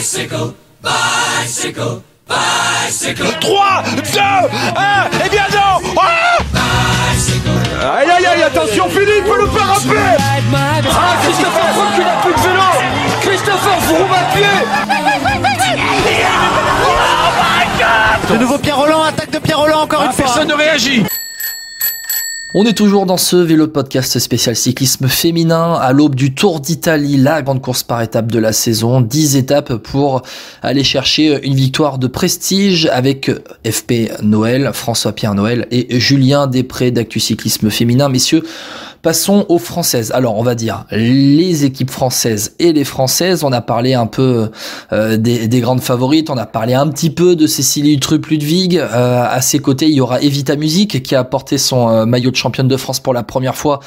Bicycle, bicycle, bicycle. 3, 2, 1, et bien non. Aïe aïe aïe, attention Philippe, le parapet. Ah, Christopher Froome qui n'a plus de vélo. Christopher Froome à pied. Oh my God. De nouveau Pierre Rolland, attaque de Pierre Rolland encore une fois. Personne ne réagit. On est toujours dans ce vélo podcast spécial cyclisme féminin à l'aube du Tour d'Italie, la grande course par étapes de la saison. 10 étapes pour aller chercher une victoire de prestige avec FP Noël, François-Pierre Noël et Julien Després d'Actu Cyclisme Féminin. Messieurs, passons aux Françaises. Alors, on va dire les équipes françaises et les Françaises. On a parlé un peu des grandes favorites. On a parlé un petit peu de Cécilie Uttrup-Ludwig. À ses côtés, il y aura Evita Music qui a porté son maillot de championne de France pour la première fois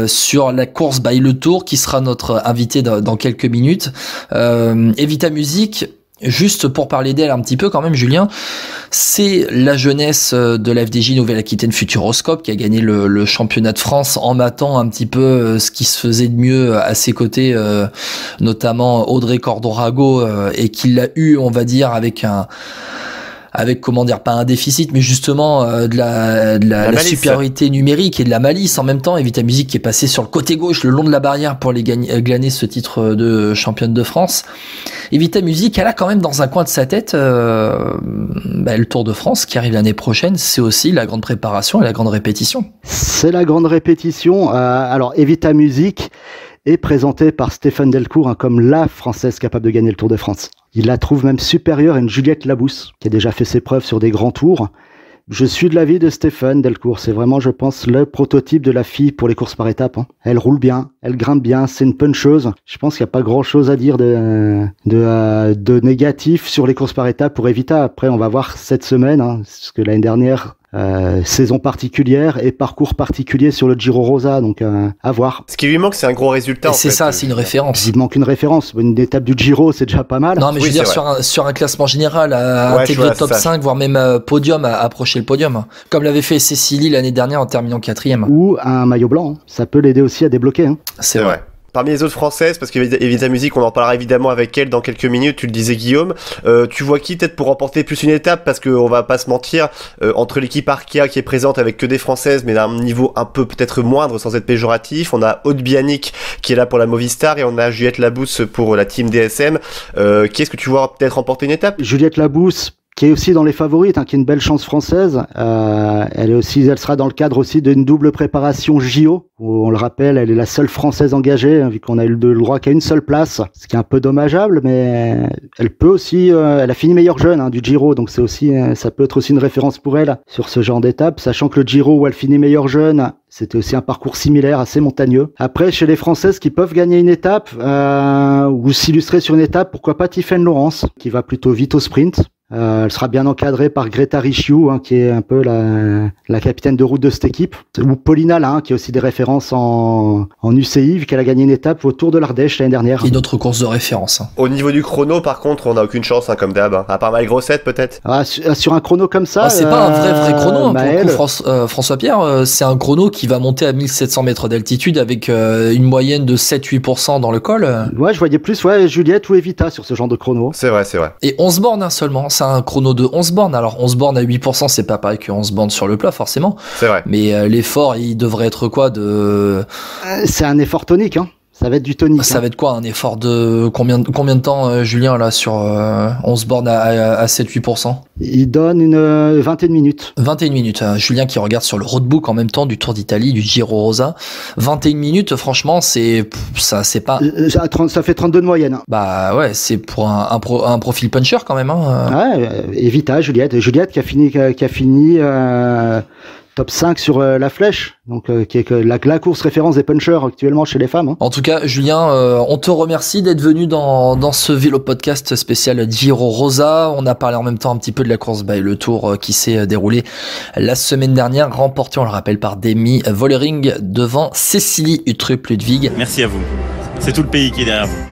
sur la course by Le Tour, qui sera notre invitée dans quelques minutes. Evita Music, juste pour parler d'elle un petit peu quand même, Julien, c'est la jeunesse de la FDJ Nouvelle-Aquitaine Futuroscope qui a gagné le championnat de France en matant un petit peu ce qui se faisait de mieux à ses côtés, notamment Audrey Cordorago, et qui l'a eu, on va dire, avec comment dire, pas un déficit, mais justement de la supériorité numérique et de la malice en même temps. Evita Music qui est passée sur le côté gauche le long de la barrière pour glaner ce titre de championne de France. Evita Music, elle a quand même dans un coin de sa tête le Tour de France qui arrive l'année prochaine. C'est aussi la grande préparation et la grande répétition. C'est la grande répétition. Alors Evita Music est présentée par Stéphane Delcourt comme la Française capable de gagner le Tour de France. Il la trouve même supérieure à une Juliette Labousse, qui a déjà fait ses preuves sur des grands tours. Je suis de l'avis de Stéphane Delcourt. C'est vraiment, je pense, le prototype de la fille pour les courses par étapes. Elle roule bien, elle grimpe bien, c'est une puncheuse. Je pense qu'il n'y a pas grand-chose à dire de négatif sur les courses par étapes pour Evita. Après, on va voir cette semaine, parce que l'année dernière, saison particulière et parcours particulier sur le Giro Rosa, donc à voir. Ce qui lui manque, c'est un gros résultat. C'est ça, c'est une référence. Il manque une référence. Une étape du Giro, c'est déjà pas mal. Non, mais je veux dire, sur un classement général, intégrer le top 5, voire même podium, à approcher le podium. Comme l'avait fait Cécilie l'année dernière en terminant 4e. Ou un maillot blanc. Ça peut l'aider aussi à débloquer. C'est vrai. Parmi les autres françaises, parce qu'Evita Music, on en parlera évidemment avec elle dans quelques minutes, tu le disais Guillaume, tu vois qui peut-être pour remporter plus une étape, parce qu'on va pas se mentir, entre l'équipe Arkea qui est présente avec que des françaises, mais d'un niveau un peu peut-être moindre sans être péjoratif, on a Aude Bianic qui est là pour la Movistar, et on a Juliette Labousse pour la team DSM. Qui est-ce que tu vois peut-être remporter une étape? Juliette Labousse, qui est aussi dans les favorites, qui est une belle chance française. Elle sera dans le cadre aussi d'une double préparation JO, où on le rappelle, elle est la seule française engagée, vu qu'on a eu le droit qu'à une seule place, ce qui est un peu dommageable, mais elle peut aussi, elle a fini meilleure jeune du Giro, donc c'est aussi, ça peut être aussi une référence pour elle sur ce genre d'étape, sachant que le Giro où elle finit meilleure jeune, c'était aussi un parcours similaire, assez montagneux. Après, chez les Françaises qui peuvent gagner une étape, ou s'illustrer sur une étape, pourquoi pas Tiffaine Laurence, qui va plutôt vite au sprint. Elle sera bien encadrée par Greta Ricciu, qui est un peu la capitaine de route de cette équipe. Ou Paulina là, qui a aussi des références en UCI, vu qu'elle a gagné une étape au Tour de l'Ardèche l'année dernière. Et d'autres courses de référence. Au niveau du chrono, par contre, on n'a aucune chance, comme d'hab. À part Maëlle Grossette, peut-être. Sur un chrono comme ça. C'est pas un vrai chrono. Maëlle... Pour le coup, François-Pierre, c'est un chrono qui va monter à 1700 mètres d'altitude avec une moyenne de 7-8% dans le col. Ouais, je voyais plus Juliette ou Evita sur ce genre de chrono. C'est vrai. Et 11 bornes seulement. C'est un chrono de 11 bornes. Alors 11 bornes à 8%, c'est pas pareil que 11 bornes sur le plat forcément. C'est vrai. Mais l'effort, il devrait être quoi de... C'est un effort tonique, Ça va être du tonique. Ça va être quoi, un effort de combien de temps, Julien, là, sur 11 bornes à 7-8%? Il donne une 21 minutes. 21 minutes. Julien qui regarde sur le roadbook en même temps du Tour d'Italie, du Giro Rosa. 21 minutes, franchement, c'est pas... Ça fait 32 de moyenne. Bah ouais, c'est pour un profil puncher quand même. Ouais, Evita, Juliette qui a fini top 5 sur la flèche, donc qui est la course référence des punchers actuellement chez les femmes. En tout cas, Julien, on te remercie d'être venu dans ce vélo podcast spécial Giro Rosa. On a parlé en même temps un petit peu de la course by Le Tour qui s'est déroulée la semaine dernière, remportée, on le rappelle, par Demi Vollering devant Cécilie Uttrup-Ludwig. Merci à vous. C'est tout le pays qui est derrière vous.